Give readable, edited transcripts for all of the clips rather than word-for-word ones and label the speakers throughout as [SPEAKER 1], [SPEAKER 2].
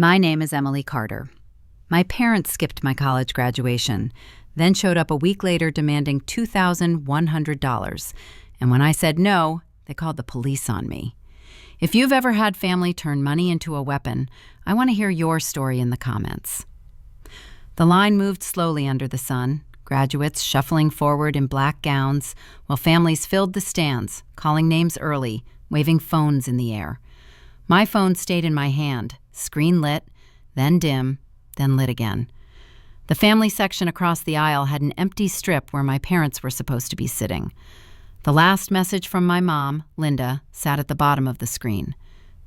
[SPEAKER 1] My name is Emily Carter. My parents skipped my college graduation, then showed up a week later demanding $2,100. And when I said no, they called the police on me. If you've ever had family turn money into a weapon, I want to hear your story in the comments. The line moved slowly under the sun, graduates shuffling forward in black gowns, while families filled the stands, calling names early, waving phones in the air. My phone stayed in my hand, screen lit, then dim, then lit again. The family section across the aisle had an empty strip where my parents were supposed to be sitting. The last message from my mom, Linda, sat at the bottom of the screen.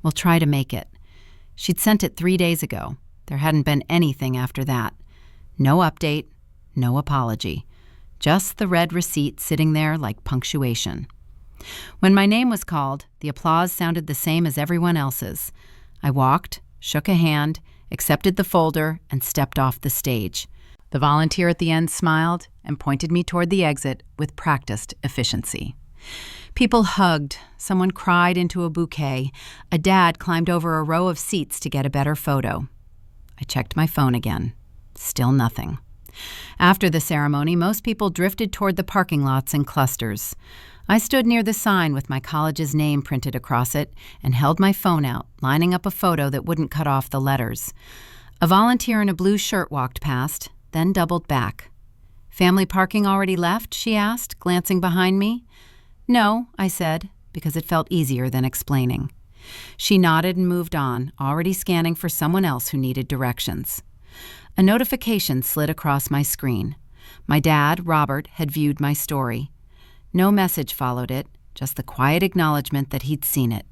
[SPEAKER 1] "We'll try to make it." She'd sent it 3 days ago. There hadn't been anything after that. No update, no apology. Just the red receipt sitting there like punctuation. When my name was called, the applause sounded the same as everyone else's. I walked, shook a hand, accepted the folder, and stepped off the stage. The volunteer at the end smiled and pointed me toward the exit with practiced efficiency. People hugged, someone cried into a bouquet, a dad climbed over a row of seats to get a better photo. I checked my phone again. Still nothing. After the ceremony, most people drifted toward the parking lots in clusters. I stood near the sign with my college's name printed across it and held my phone out, lining up a photo that wouldn't cut off the letters. A volunteer in a blue shirt walked past, then doubled back. "Family parking already left?" she asked, glancing behind me. "No," I said, because it felt easier than explaining. She nodded and moved on, already scanning for someone else who needed directions. A notification slid across my screen. My dad, Robert, had viewed my story. No message followed it, just the quiet acknowledgement that he'd seen it.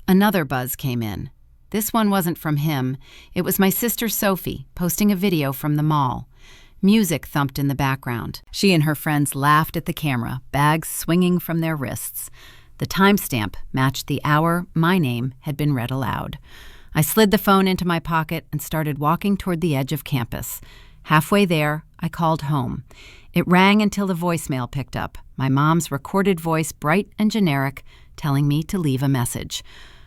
[SPEAKER 1] Another buzz came in. This one wasn't from him. It was my sister Sophie, posting a video from the mall. Music thumped in the background. She and her friends laughed at the camera, bags swinging from their wrists. The timestamp matched the hour my name had been read aloud. I slid the phone into my pocket and started walking toward the edge of campus. Halfway there, I called home. It rang until the voicemail picked up, my mom's recorded voice bright and generic, telling me to leave a message.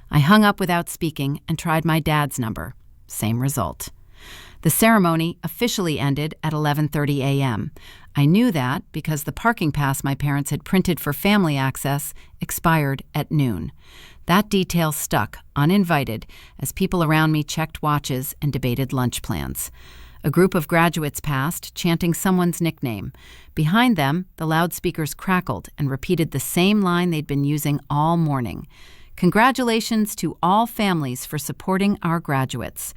[SPEAKER 1] I hung up without speaking and tried my dad's number. Same result. The ceremony officially ended at 11:30 a.m. I knew that because the parking pass my parents had printed for family access expired at noon. That detail stuck, uninvited, as people around me checked watches and debated lunch plans. A group of graduates passed, chanting someone's nickname. Behind them, the loudspeakers crackled and repeated the same line they'd been using all morning. "Congratulations to all families for supporting our graduates."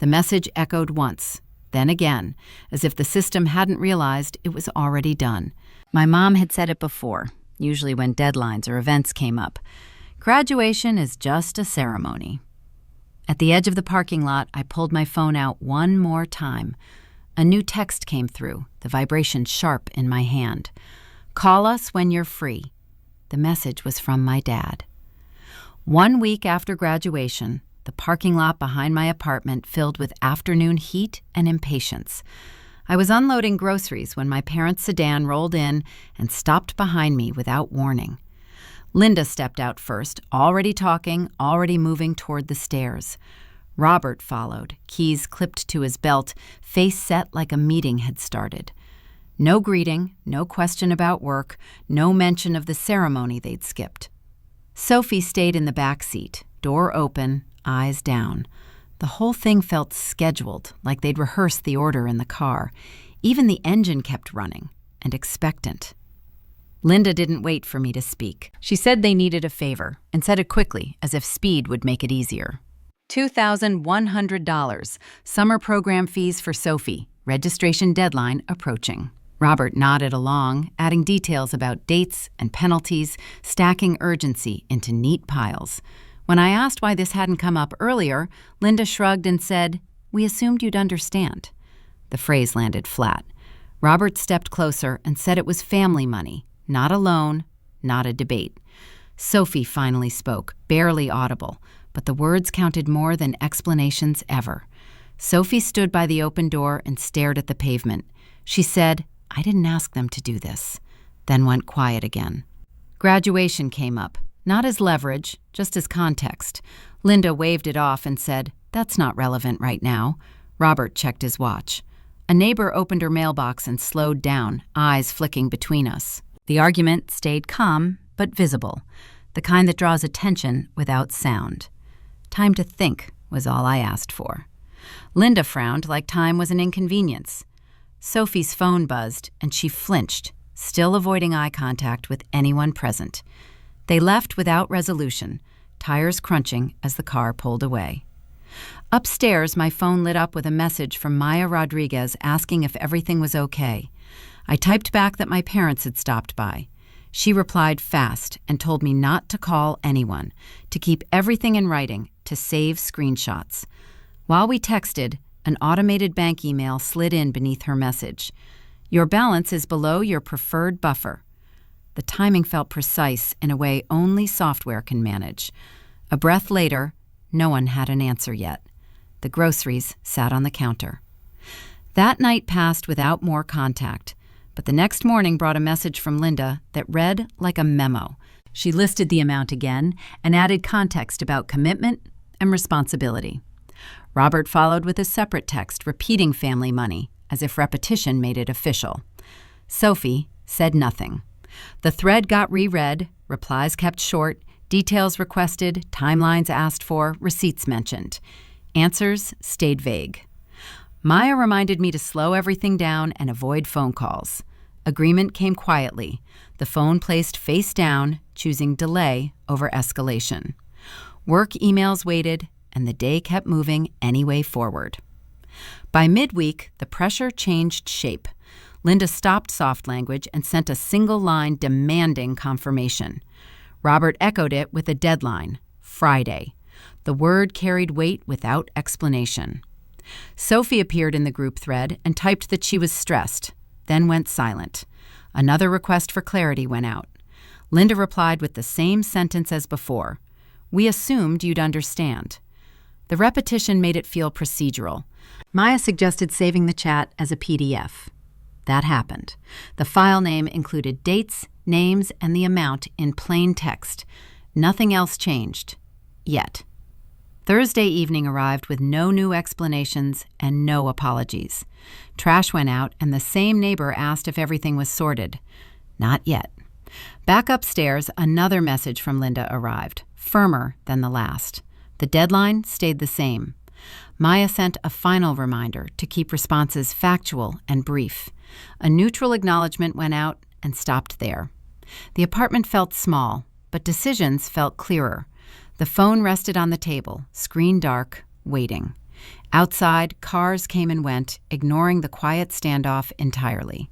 [SPEAKER 1] The message echoed once, then again, as if the system hadn't realized it was already done. My mom had said it before, usually when deadlines or events came up. Graduation is just a ceremony. At the edge of the parking lot, I pulled my phone out one more time. A new text came through, the vibration sharp in my hand. "Call us when you're free." The message was from my dad. 1 week after graduation, the parking lot behind my apartment filled with afternoon heat and impatience. I was unloading groceries when my parents' sedan rolled in and stopped behind me without warning. Linda stepped out first, already talking, already moving toward the stairs. Robert followed, keys clipped to his belt, face set like a meeting had started. No greeting, no question about work, no mention of the ceremony they'd skipped. Sophie stayed in the back seat, door open, eyes down. The whole thing felt scheduled, like they'd rehearsed the order in the car. Even the engine kept running, and expectant. Linda didn't wait for me to speak. She said they needed a favor, and said it quickly, as if speed would make it easier. $2,100, summer program fees for Sophie, registration deadline approaching. Robert nodded along, adding details about dates and penalties, stacking urgency into neat piles. When I asked why this hadn't come up earlier, Linda shrugged and said, "We assumed you'd understand." The phrase landed flat. Robert stepped closer and said it was family money, not a loan, not a debate. Sophie finally spoke, barely audible, but the words counted more than explanations ever. Sophie stood by the open door and stared at the pavement. She said, "I didn't ask them to do this," then went quiet again. Graduation came up, not as leverage, just as context. Linda waved it off and said, That's not relevant right now. Robert checked his watch. A neighbor opened her mailbox and slowed down, eyes flicking between us. The argument stayed calm, but visible, the kind that draws attention without sound. Time to think was all I asked for. Linda frowned like time was an inconvenience. Sophie's phone buzzed, and she flinched, still avoiding eye contact with anyone present. They left without resolution, tires crunching as the car pulled away. Upstairs, my phone lit up with a message from Maya Rodriguez asking if everything was okay. I typed back that my parents had stopped by. She replied fast and told me not to call anyone, to keep everything in writing, to save screenshots. While we texted, an automated bank email slid in beneath her message. Your balance is below your preferred buffer. The timing felt precise in a way only software can manage. A breath later, no one had an answer yet. The groceries sat on the counter. That night passed without more contact, but the next morning brought a message from Linda that read like a memo. She listed the amount again and added context about commitment and responsibility. Robert followed with a separate text repeating family money, as if repetition made it official. Sophie said nothing. The thread got reread, replies kept short, details requested, timelines asked for, receipts mentioned. Answers stayed vague. Maya reminded me to slow everything down and avoid phone calls. Agreement came quietly, the phone placed face down, choosing delay over escalation. Work emails waited, and the day kept moving anyway forward. By midweek, the pressure changed shape. Linda stopped soft language and sent a single line demanding confirmation. Robert echoed it with a deadline, Friday. The word carried weight without explanation. Sophie appeared in the group thread and typed that she was stressed, then went silent. Another request for clarity went out. Linda replied with the same sentence as before. We assumed you'd understand. The repetition made it feel procedural. Maya suggested saving the chat as a PDF. That happened. The file name included dates, names, and the amount in plain text. Nothing else changed. Yet. Thursday evening arrived with no new explanations and no apologies. Trash went out, and the same neighbor asked if everything was sorted. Not yet. Back upstairs, another message from Linda arrived, firmer than the last. The deadline stayed the same. Maya sent a final reminder to keep responses factual and brief. A neutral acknowledgement went out and stopped there. The apartment felt small, but decisions felt clearer. The phone rested on the table, screen dark, waiting. Outside, cars came and went, ignoring the quiet standoff entirely.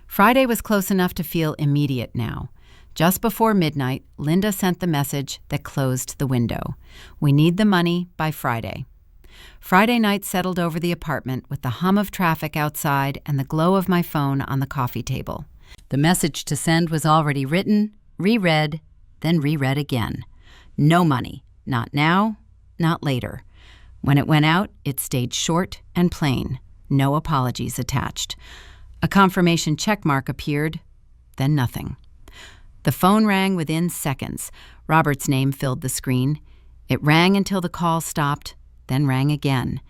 [SPEAKER 1] Friday was close enough to feel immediate now. Just before midnight, Linda sent the message that closed the window. We need the money by Friday. Friday night settled over the apartment with the hum of traffic outside and the glow of my phone on the coffee table. The message to send was already written, reread, then reread again. No money. Not now, not later. When it went out, it stayed short and plain. No apologies attached. A confirmation checkmark appeared, then nothing. The phone rang within seconds. Robert's name filled the screen. It rang until the call stopped, then rang again.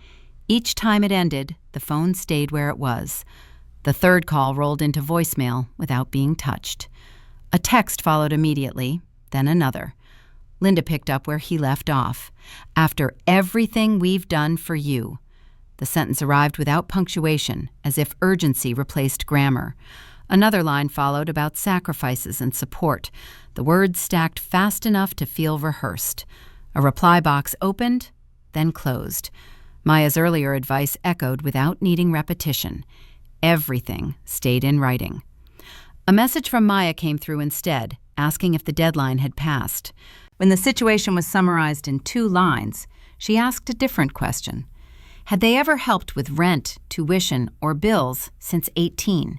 [SPEAKER 1] Each time it ended, the phone stayed where it was. The third call rolled into voicemail without being touched. A text followed immediately, then another. Linda picked up where he left off. After everything we've done for you. The sentence arrived without punctuation, as if urgency replaced grammar. Another line followed about sacrifices and support. The words stacked fast enough to feel rehearsed. A reply box opened, then closed. Maya's earlier advice echoed without needing repetition. Everything stayed in writing. A message from Maya came through instead, asking if the deadline had passed. When the situation was summarized in 2 lines, she asked a different question. Had they ever helped with rent, tuition, or bills since 18?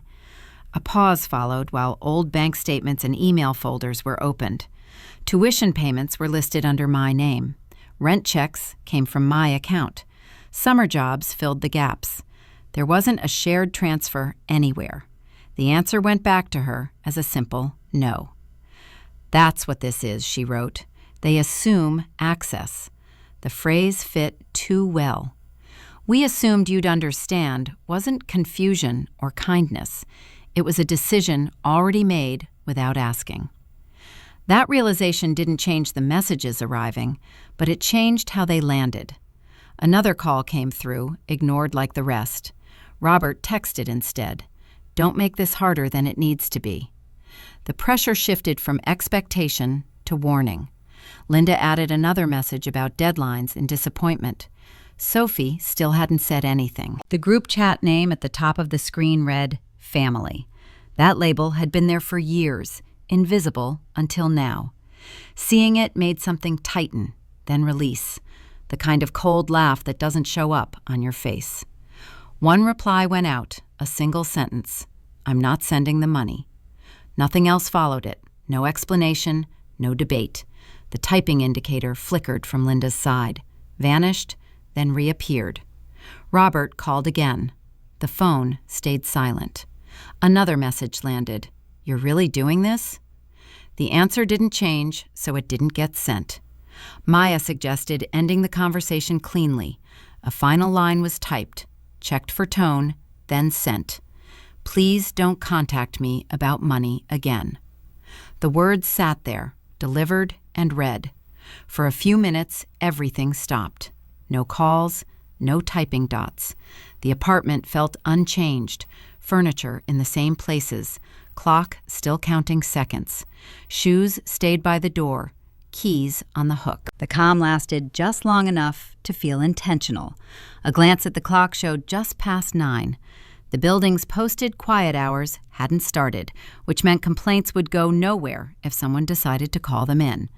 [SPEAKER 1] A pause followed while old bank statements and email folders were opened. Tuition payments were listed under my name. Rent checks came from my account. Summer jobs filled the gaps. There wasn't a shared transfer anywhere. The answer went back to her as a simple no. That's what this is, she wrote. They assume access. The phrase fit too well. "We assumed you'd understand" wasn't confusion or kindness. It was a decision already made without asking. That realization didn't change the messages arriving, but it changed how they landed. Another call came through, ignored like the rest. Robert texted instead, "Don't make this harder than it needs to be." The pressure shifted from expectation to warning. Linda added another message about deadlines and disappointment. Sophie still hadn't said anything. The group chat name at the top of the screen read, "Family." That label had been there for years, invisible until now. Seeing it made something tighten, then release, the kind of cold laugh that doesn't show up on your face. One reply went out, a single sentence, "I'm not sending the money." Nothing else followed it, no explanation, no debate. The typing indicator flickered from Linda's side, vanished, then reappeared. Robert called again. The phone stayed silent. Another message landed. "You're really doing this?" The answer didn't change, so it didn't get sent. Maya suggested ending the conversation cleanly. A final line was typed, checked for tone, then sent. "Please don't contact me about money again." The words sat there, delivered and read. For a few minutes, everything stopped. No calls, no typing dots. The apartment felt unchanged, furniture in the same places, clock still counting seconds. Shoes stayed by the door, keys on the hook. The calm lasted just long enough to feel intentional. A glance at the clock showed just past 9. The building's posted quiet hours hadn't started, which meant complaints would go nowhere if someone decided to call them in.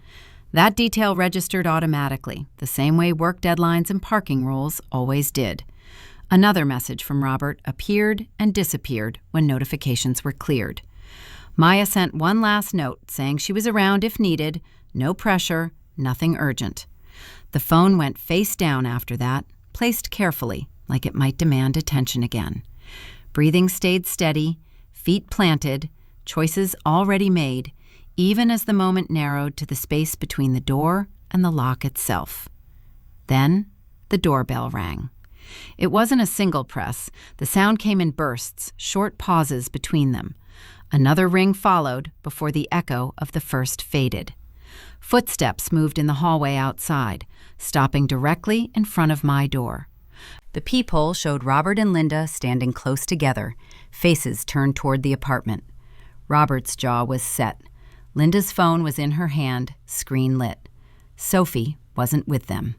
[SPEAKER 1] That detail registered automatically, the same way work deadlines and parking rules always did. Another message from Robert appeared and disappeared when notifications were cleared. Maya sent one last note saying she was around if needed, no pressure, nothing urgent. The phone went face down after that, placed carefully, like it might demand attention again. Breathing stayed steady, feet planted, choices already made, even as the moment narrowed to the space between the door and the lock itself. Then the doorbell rang. It wasn't a single press. The sound came in bursts, short pauses between them. Another ring followed before the echo of the first faded. Footsteps moved in the hallway outside, stopping directly in front of my door. The peephole showed Robert and Linda standing close together, faces turned toward the apartment. Robert's jaw was set. Linda's phone was in her hand, screen lit. Sophie wasn't with them.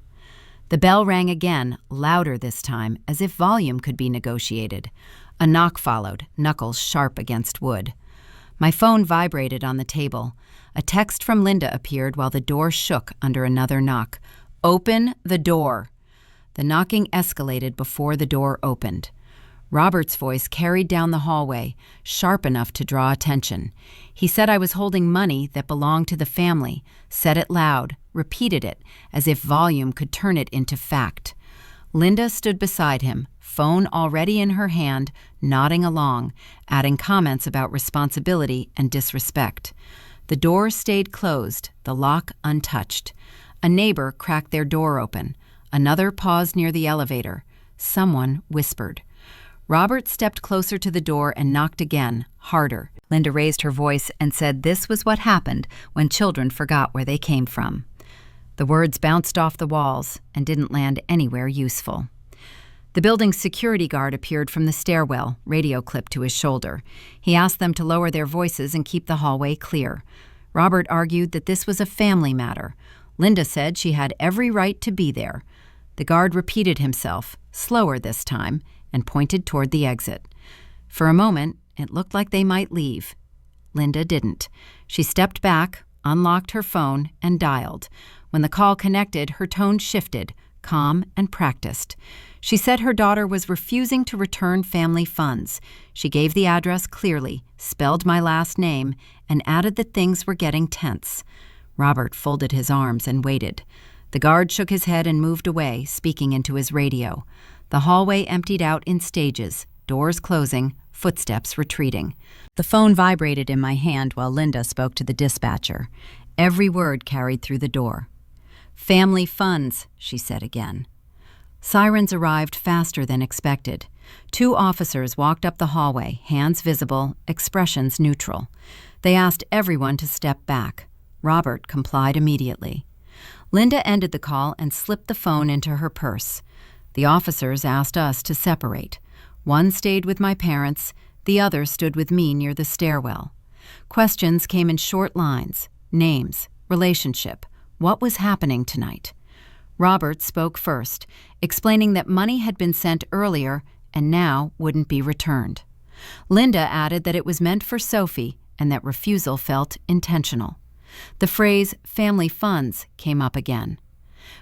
[SPEAKER 1] The bell rang again, louder this time, as if volume could be negotiated. A knock followed, knuckles sharp against wood. My phone vibrated on the table. A text from Linda appeared while the door shook under another knock. "Open the door." The knocking escalated before the door opened. Robert's voice carried down the hallway, sharp enough to draw attention. He said I was holding money that belonged to the family, said it loud, repeated it, as if volume could turn it into fact. Linda stood beside him, phone already in her hand, nodding along, adding comments about responsibility and disrespect. The door stayed closed, the lock untouched. A neighbor cracked their door open. Another paused near the elevator. Someone whispered. Robert stepped closer to the door and knocked again, harder. Linda raised her voice and said this was what happened when children forgot where they came from. The words bounced off the walls and didn't land anywhere useful. The building's security guard appeared from the stairwell, radio clipped to his shoulder. He asked them to lower their voices and keep the hallway clear. Robert argued that this was a family matter. Linda said she had every right to be there. The guard repeated himself, slower this time, and pointed toward the exit. For a moment, it looked like they might leave. Linda didn't. She stepped back, unlocked her phone, and dialed. When the call connected, her tone shifted, calm and practiced. She said her daughter was refusing to return family funds. She gave the address clearly, spelled my last name, and added that things were getting tense. Robert folded his arms and waited. The guard shook his head and moved away, speaking into his radio. The hallway emptied out in stages, doors closing, footsteps retreating. The phone vibrated in my hand while Linda spoke to the dispatcher. Every word carried through the door. "Family funds," she said again. Sirens arrived faster than expected. 2 officers walked up the hallway, hands visible, expressions neutral. They asked everyone to step back. Robert complied immediately. Linda ended the call and slipped the phone into her purse. The officers asked us to separate. One stayed with my parents, the other stood with me near the stairwell. Questions came in short lines: names, relationship, what was happening tonight. Robert spoke first, explaining that money had been sent earlier and now wouldn't be returned. Linda added that it was meant for Sophie and that refusal felt intentional. The phrase "family funds" came up again.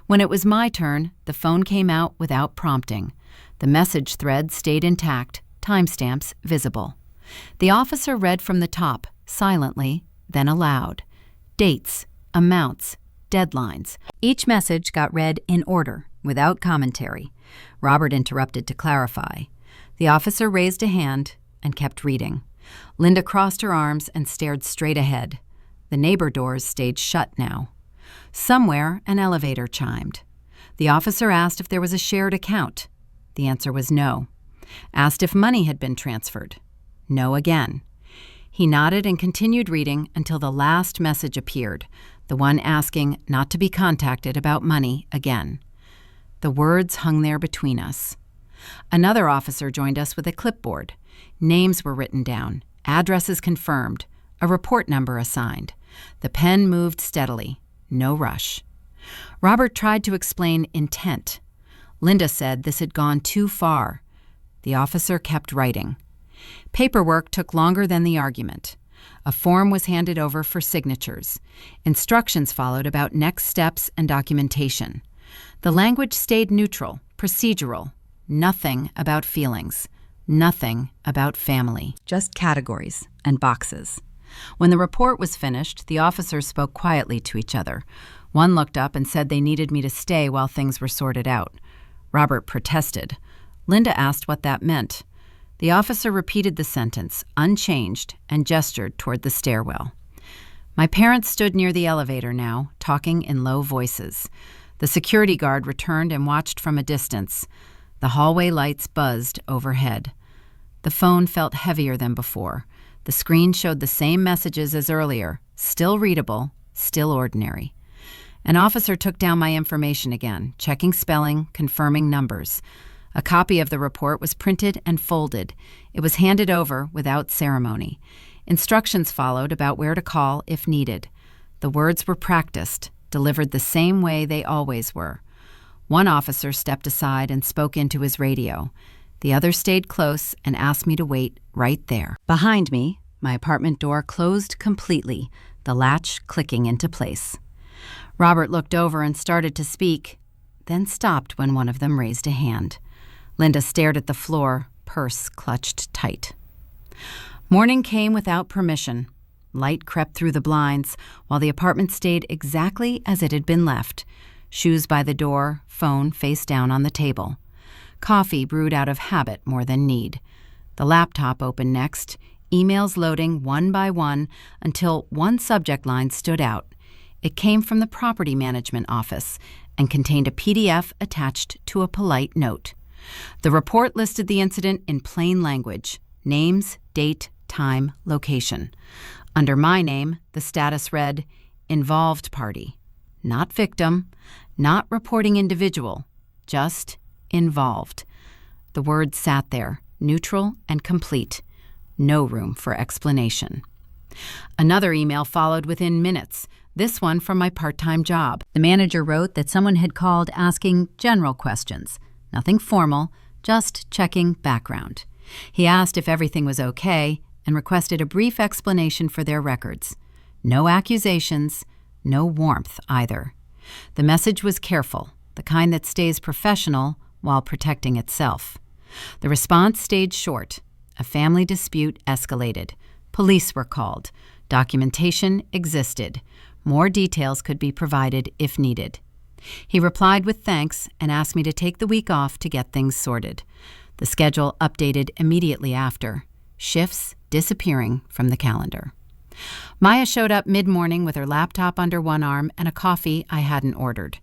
[SPEAKER 1] When it was my turn, the phone came out without prompting. The message thread stayed intact, timestamps visible. The officer read from the top, silently, then aloud. Dates, amounts, deadlines. Each message got read in order, without commentary. Robert interrupted to clarify. The officer raised a hand and kept reading. Linda crossed her arms and stared straight ahead. The neighbor doors stayed shut now. Somewhere, an elevator chimed. The officer asked if there was a shared account. The answer was no. Asked if money had been transferred. No again. He nodded and continued reading until the last message appeared, the one asking not to be contacted about money again. The words hung there between us. Another officer joined us with a clipboard. Names were written down, addresses confirmed, a report number assigned. The pen moved steadily. No rush. Robert tried to explain intent. Linda said this had gone too far. The officer kept writing. Paperwork took longer than the argument. A form was handed over for signatures. Instructions followed about next steps and documentation. The language stayed neutral, procedural. Nothing about feelings. Nothing about family. Just categories and boxes. When the report was finished, the officers spoke quietly to each other. One looked up and said they needed me to stay while things were sorted out. Robert protested. Linda asked what that meant. The officer repeated the sentence, unchanged, and gestured toward the stairwell. My parents stood near the elevator now, talking in low voices. The security guard returned and watched from a distance. The hallway lights buzzed overhead. The phone felt heavier than before. The screen showed the same messages as earlier, still readable, still ordinary. An officer took down my information again, checking spelling, confirming numbers. A copy of the report was printed and folded. It was handed over without ceremony. Instructions followed about where to call if needed. The words were practiced, delivered the same way they always were. One officer stepped aside and spoke into his radio. The other stayed close and asked me to wait right there. Behind me, my apartment door closed completely, the latch clicking into place. Robert looked over and started to speak, then stopped when one of them raised a hand. Linda stared at the floor, purse clutched tight. Morning came without permission. Light crept through the blinds, while the apartment stayed exactly as it had been left. Shoes by the door, phone face down on the table. Coffee brewed out of habit more than need. The laptop opened next, emails loading one by one until one subject line stood out. It came from the property management office and contained a PDF attached to a polite note. The report listed the incident in plain language: names, date, time, location. Under my name, the status read, "Involved party." Not victim, not reporting individual, just involved. The words sat there, neutral and complete. No room for explanation. Another email followed within minutes, this one from my part-time job. The manager wrote that someone had called asking general questions. Nothing formal, just checking background. He asked if everything was okay and requested a brief explanation for their records. No accusations, no warmth either. The message was careful, the kind that stays professional while protecting itself. The response stayed short. A family dispute escalated. Police were called. Documentation existed. More details could be provided if needed. He replied with thanks and asked me to take the week off to get things sorted. The schedule updated immediately after, shifts disappearing from the calendar. Maya showed up mid-morning with her laptop under one arm and a coffee I hadn't ordered.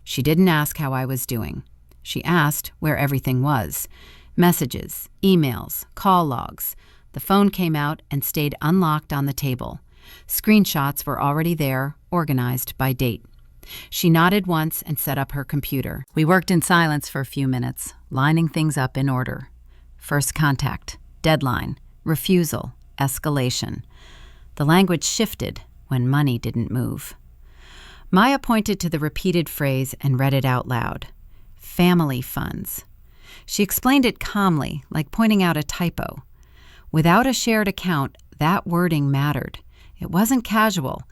[SPEAKER 1] She didn't ask how I was doing. She asked where everything was. Messages, emails, call logs. The phone came out and stayed unlocked on the table. Screenshots were already there, organized by date. She nodded once and set up her computer. We worked in silence for a few minutes, lining things up in order. First contact, deadline, refusal, escalation. The language shifted when money didn't move. Maya pointed to the repeated phrase and read it out loud. Family funds. She explained it calmly, like pointing out a typo. Without a shared account, that wording mattered. It wasn't casual.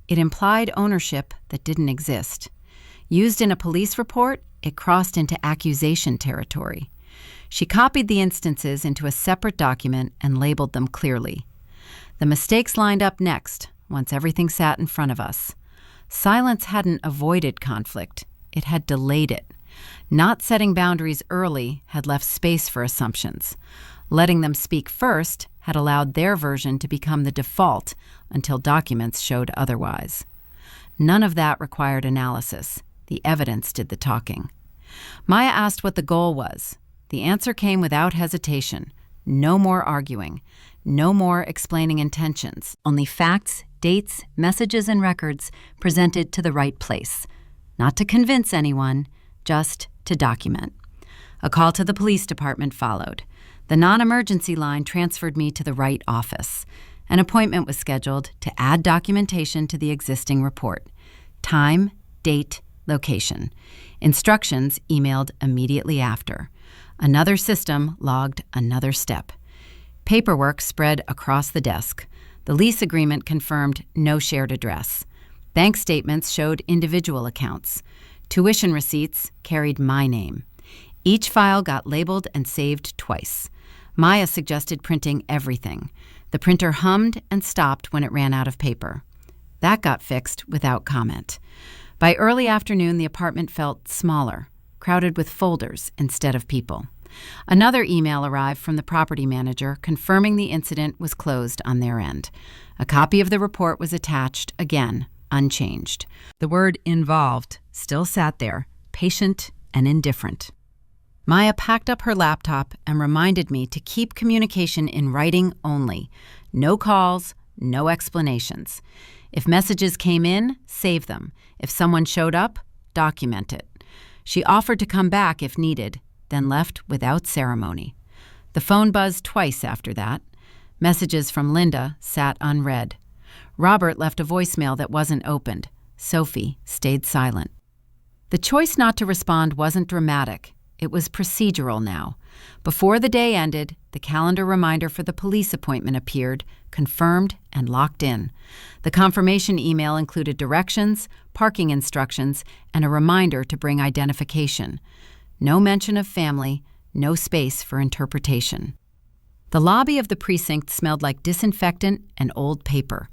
[SPEAKER 1] It implied ownership that didn't exist. Used in a police report, it crossed into accusation territory. She copied the instances into a separate document and labeled them clearly. The mistakes lined up next, once everything sat in front of us. Silence hadn't avoided conflict. It had delayed it. Not setting boundaries early had left space for assumptions. Letting them speak first had allowed their version to become the default until documents showed otherwise. None of that required analysis. The evidence did the talking. Maya asked what the goal was. The answer came without hesitation. No more arguing. No more explaining intentions. Only facts, dates, messages, and records presented to the right place. Not to convince anyone, just to document. A call to the police department followed. The non-emergency line transferred me to the right office. An appointment was scheduled to add documentation to the existing report. Time, date, location. Instructions emailed immediately after. Another system logged another step. Paperwork spread across the desk. The lease agreement confirmed no shared address. Bank statements showed individual accounts. Tuition receipts carried my name. Each file got labeled and saved twice. Maya suggested printing everything. The printer hummed and stopped when it ran out of paper. That got fixed without comment. By early afternoon, the apartment felt smaller, crowded with folders instead of people. Another email arrived from the property manager confirming the incident was closed on their end. A copy of the report was attached, again, unchanged. The word involved still sat there, patient and indifferent. Maya packed up her laptop and reminded me to keep communication in writing only. No calls, no explanations. If messages came in, save them. If someone showed up, document it. She offered to come back if needed, then left without ceremony. The phone buzzed twice after that. Messages from Linda sat unread. Robert left a voicemail that wasn't opened. Sophie stayed silent. The choice not to respond wasn't dramatic. It was procedural now. Before the day ended, the calendar reminder for the police appointment appeared, confirmed and locked in. The confirmation email included directions, parking instructions, and a reminder to bring identification. No mention of family, no space for interpretation. The lobby of the precinct smelled like disinfectant and old paper.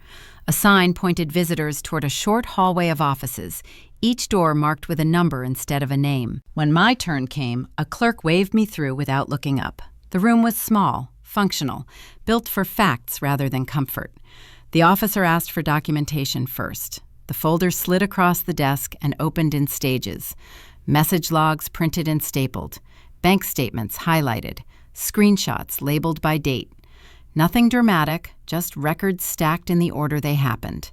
[SPEAKER 1] A sign pointed visitors toward a short hallway of offices, each door marked with a number instead of a name. When my turn came, a clerk waved me through without looking up. The room was small, functional, built for facts rather than comfort. The officer asked for documentation first. The folder slid across the desk and opened in stages. Message logs printed and stapled. Bank statements highlighted. Screenshots labeled by date. Nothing dramatic, just records stacked in the order they happened.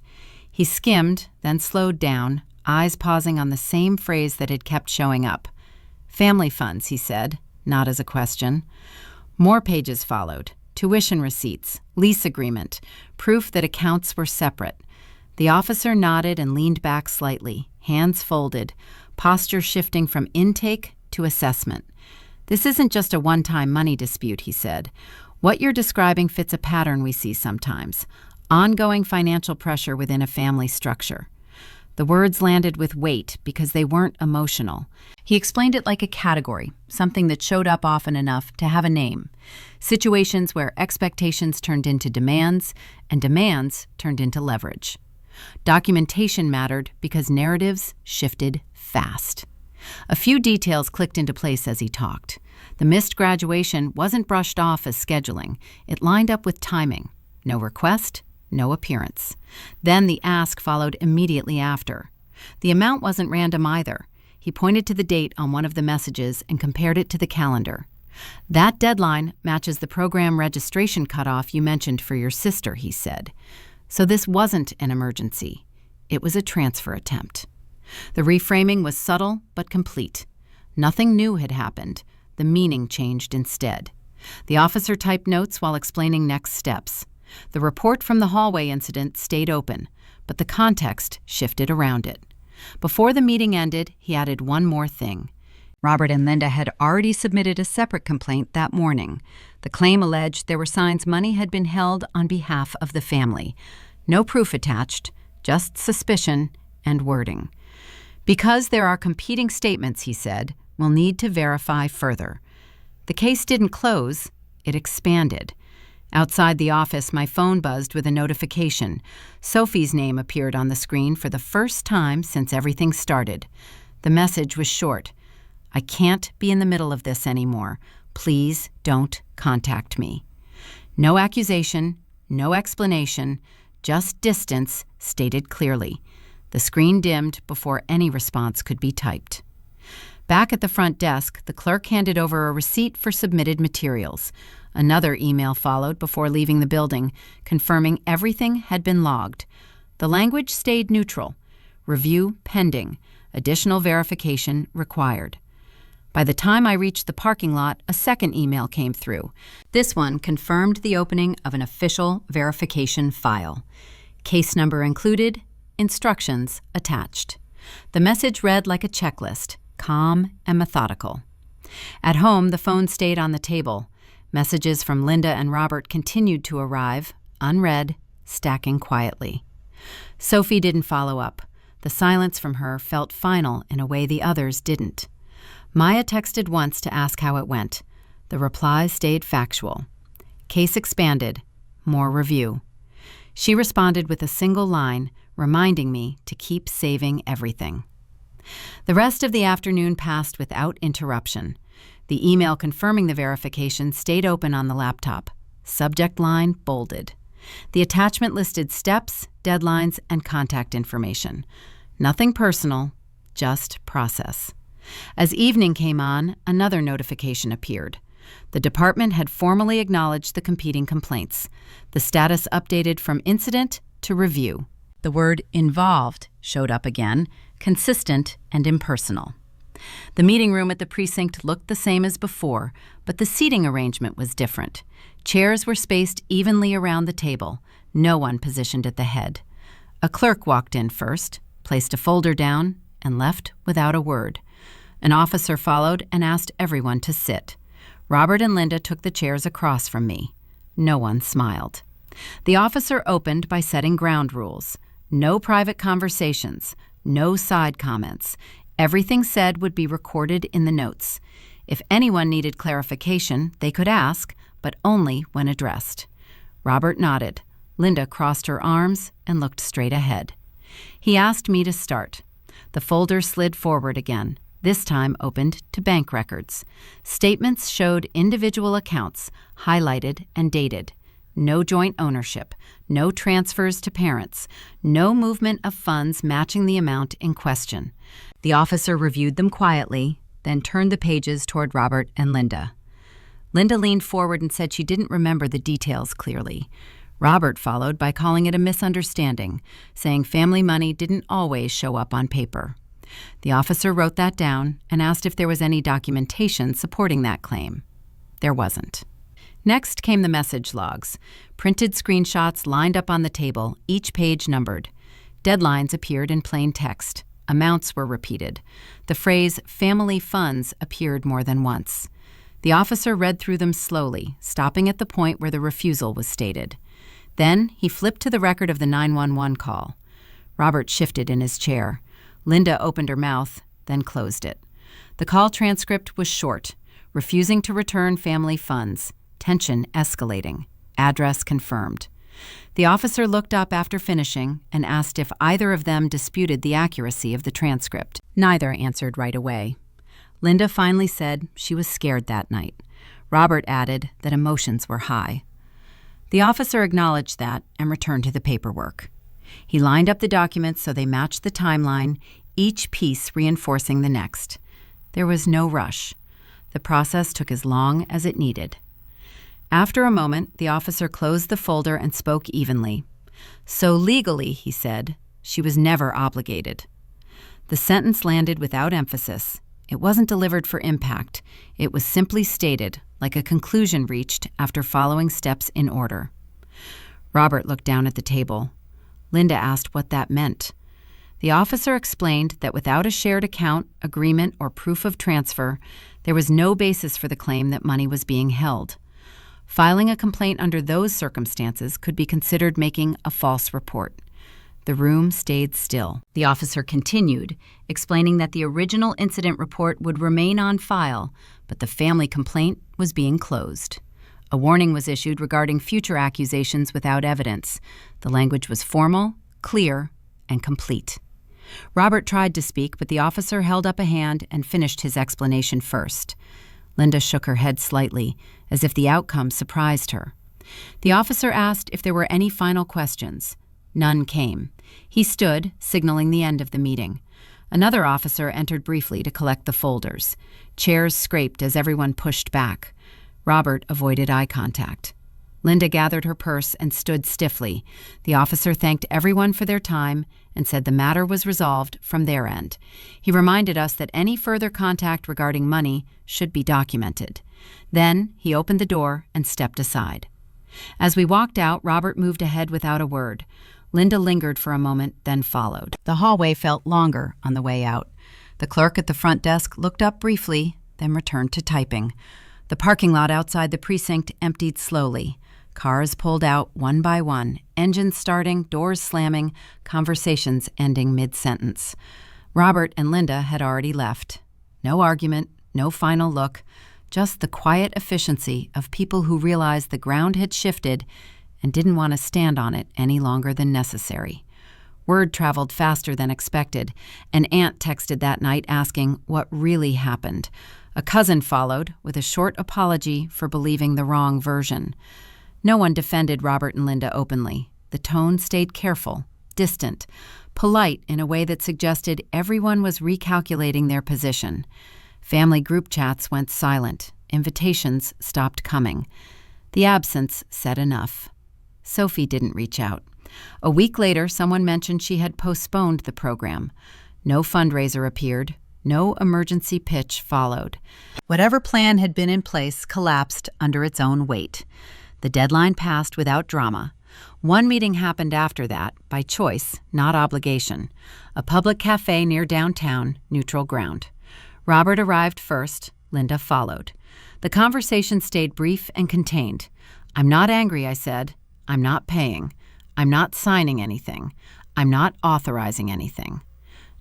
[SPEAKER 1] He skimmed, then slowed down, eyes pausing on the same phrase that had kept showing up. Family funds, he said, not as a question. More pages followed. Tuition receipts, lease agreement, proof that accounts were separate. The officer nodded and leaned back slightly, hands folded, posture shifting from intake to assessment. This isn't just a one-time money dispute, he said. What you're describing fits a pattern we see sometimes. Ongoing financial pressure within a family structure. The words landed with weight because they weren't emotional. He explained it like a category, something that showed up often enough to have a name. Situations where expectations turned into demands and demands turned into leverage. Documentation mattered because narratives shifted fast. A few details clicked into place as he talked. The missed graduation wasn't brushed off as scheduling. It lined up with timing. No request, No appearance. Then the ask followed immediately after. The amount wasn't random either. He pointed to the date on one of the messages and compared it to the calendar. That deadline matches the program registration cutoff you mentioned for your sister, he said. So this wasn't an emergency. It was a transfer attempt. The reframing was subtle but complete. Nothing new had happened. The meaning changed instead. The officer typed notes while explaining next steps. The report from the hallway incident stayed open, but the context shifted around it. Before the meeting ended, he added one more thing. Robert and Linda had already submitted a separate complaint that morning. The claim alleged there were signs money had been held on behalf of the family. No proof attached, just suspicion and wording. Because there are competing statements, he said, we'll need to verify further. The case didn't close, it expanded. Outside the office, my phone buzzed with a notification. Sophie's name appeared on the screen for the first time since everything started. The message was short. I can't be in the middle of this anymore. Please don't contact me. No accusation, no explanation, just distance stated clearly. The screen dimmed before any response could be typed. Back at the front desk, the clerk handed over a receipt for submitted materials. Another email followed before leaving the building, confirming everything had been logged. The language stayed neutral. Review pending. Additional verification required. By the time I reached the parking lot, a second email came through. This one confirmed the opening of an official verification file. Case number included, instructions attached. The message read like a checklist, calm and methodical. At home, the phone stayed on the table. Messages from Linda and Robert continued to arrive, unread, stacking quietly. Sophie didn't follow up. The silence from her felt final in a way the others didn't. Maya texted once to ask how it went. The reply stayed factual. Case expanded. More review. She responded with a single line, reminding me to keep saving everything. The rest of the afternoon passed without interruption. The email confirming the verification stayed open on the laptop. Subject line bolded. The attachment listed steps, deadlines, and contact information. Nothing personal, just process. As evening came on, another notification appeared. The department had formally acknowledged the competing complaints. The status updated from incident to review. The word involved showed up again, consistent and impersonal. The meeting room at the precinct looked the same as before, but the seating arrangement was different. Chairs were spaced evenly around the table, no one positioned at the head. A clerk walked in first, placed a folder down, and left without a word. An officer followed and asked everyone to sit. Robert and Linda took the chairs across from me. No one smiled. The officer opened by setting ground rules. No private conversations, no side comments. Everything said would be recorded in the notes. If anyone needed clarification, they could ask, but only when addressed. Robert nodded. Linda crossed her arms and looked straight ahead. He asked me to start. The folder slid forward again, this time opened to bank records. Statements showed individual accounts, highlighted and dated. No joint ownership, no transfers to parents, no movement of funds matching the amount in question. The officer reviewed them quietly, then turned the pages toward Robert and Linda. Linda leaned forward and said she didn't remember the details clearly. Robert followed by calling it a misunderstanding, saying family money didn't always show up on paper. The officer wrote that down and asked if there was any documentation supporting that claim. There wasn't. Next came the message logs, printed screenshots lined up on the table, each page numbered. Deadlines appeared in plain text. Amounts were repeated. The phrase family funds appeared more than once. The officer read through them slowly, stopping at the point where the refusal was stated. Then he flipped to the record of the 911 call. Robert shifted in his chair. Linda opened her mouth, then closed it. The call transcript was short, refusing to return family funds, tension escalating, address confirmed. The officer looked up after finishing and asked if either of them disputed the accuracy of the transcript. Neither answered right away. Linda finally said she was scared that night. Robert added that emotions were high. The officer acknowledged that and returned to the paperwork. He lined up the documents so they matched the timeline, each piece reinforcing the next. There was no rush. The process took as long as it needed. After a moment, the officer closed the folder and spoke evenly. So legally, he said, she was never obligated. The sentence landed without emphasis. It wasn't delivered for impact. It was simply stated, like a conclusion reached after following steps in order. Robert looked down at the table. Linda asked what that meant. The officer explained that without a shared account, agreement, or proof of transfer, there was no basis for the claim that money was being held. Filing a complaint under those circumstances could be considered making a false report. The room stayed still. The officer continued, explaining that the original incident report would remain on file, but the family complaint was being closed. A warning was issued regarding future accusations without evidence. The language was formal, clear, and complete. Robert tried to speak, but the officer held up a hand and finished his explanation first. Linda shook her head slightly, as if the outcome surprised her. The officer asked if there were any final questions. None came. He stood, signaling the end of the meeting. Another officer entered briefly to collect the folders. Chairs scraped as everyone pushed back. Robert avoided eye contact. Linda gathered her purse and stood stiffly. The officer thanked everyone for their time and said the matter was resolved from their end. He reminded us that any further contact regarding money should be documented. Then he opened the door and stepped aside. As we walked out, Robert moved ahead without a word. Linda lingered for a moment, then followed. The hallway felt longer on the way out. The clerk at the front desk looked up briefly, then returned to typing. The parking lot outside the precinct emptied slowly. Cars pulled out one by one, engines starting, doors slamming, conversations ending mid-sentence. Robert and Linda had already left. No argument, no final look, just the quiet efficiency of people who realized the ground had shifted and didn't want to stand on it any longer than necessary. Word traveled faster than expected. An aunt texted that night asking what really happened. A cousin followed with a short apology for believing the wrong version. No one defended Robert and Linda openly. The tone stayed careful, distant, polite in a way that suggested everyone was recalculating their position. Family group chats went silent. Invitations stopped coming. The absence said enough. Sophie didn't reach out. A week later, someone mentioned she had postponed the program. No fundraiser appeared. No emergency pitch followed. Whatever plan had been in place collapsed under its own weight. The deadline passed without drama. One meeting happened after that, by choice, not obligation. A public cafe near downtown, neutral ground. Robert arrived first. Linda followed. The conversation stayed brief and contained. "I'm not angry," I said. "I'm not paying. I'm not signing anything. I'm not authorizing anything."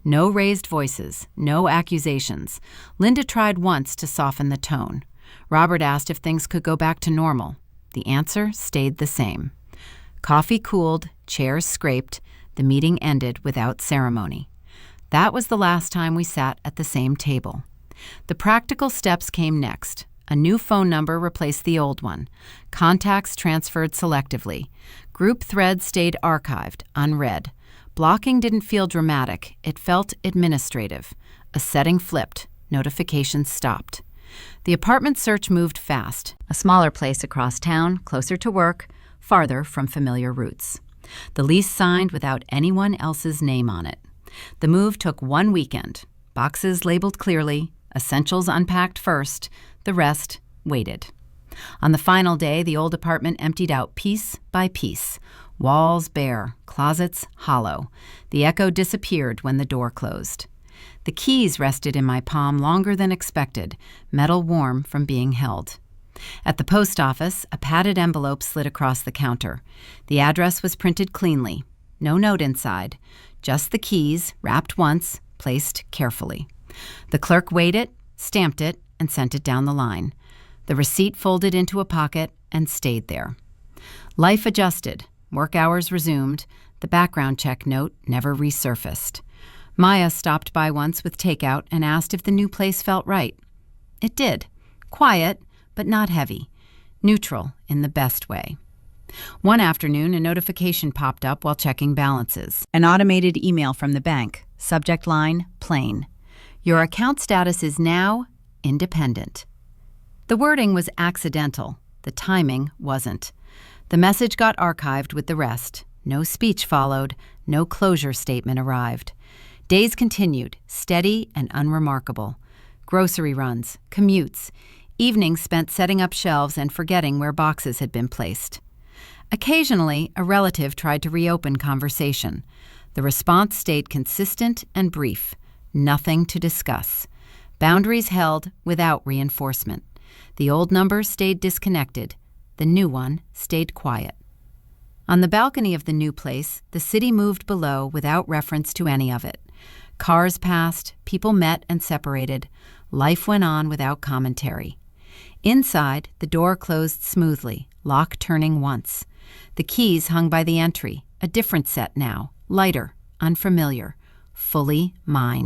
[SPEAKER 1] No raised voices, no accusations. Linda tried once to soften the tone. Robert asked if things could go back to normal. The answer stayed the same. Coffee cooled, chairs scraped, the meeting ended without ceremony. That was the last time we sat at the same table. The practical steps came next. A new phone number replaced the old one. Contacts transferred selectively. Group threads stayed archived, unread. Blocking didn't feel dramatic. It felt administrative. A setting flipped. Notifications stopped. The apartment search moved fast. A smaller place across town, closer to work, farther from familiar routes. The lease signed without anyone else's name on it. The move took one weekend. Boxes labeled clearly, essentials unpacked first, the rest waited. On the final day, the old apartment emptied out piece by piece. Walls bare, closets hollow. The echo disappeared when the door closed. The keys rested in my palm longer than expected, metal warm from being held. At the post office, a padded envelope slid across the counter. The address was printed cleanly. No note inside. Just the keys, wrapped once, placed carefully. The clerk weighed it, stamped it, and sent it down the line. The receipt folded into a pocket and stayed there. Life adjusted. Work hours resumed. The background check note never resurfaced. Maya stopped by once with takeout and asked if the new place felt right. It did. Quiet, but not heavy. Neutral in the best way. One afternoon, a notification popped up while checking balances. An automated email from the bank. Subject line, plain. Your account status is now independent. The wording was accidental. The timing wasn't. The message got archived with the rest. No speech followed. No closure statement arrived. Days continued, steady and unremarkable. Grocery runs, commutes, evenings spent setting up shelves and forgetting where boxes had been placed. Occasionally, a relative tried to reopen conversation. The response stayed consistent and brief. Nothing to discuss. Boundaries held without reinforcement. The old number stayed disconnected. The new one stayed quiet. On the balcony of the new place, the city moved below without reference to any of it. Cars passed, people met and separated. Life went on without commentary. Inside, the door closed smoothly, lock turning once. The keys hung by the entry, a different set now, lighter, unfamiliar, fully mine.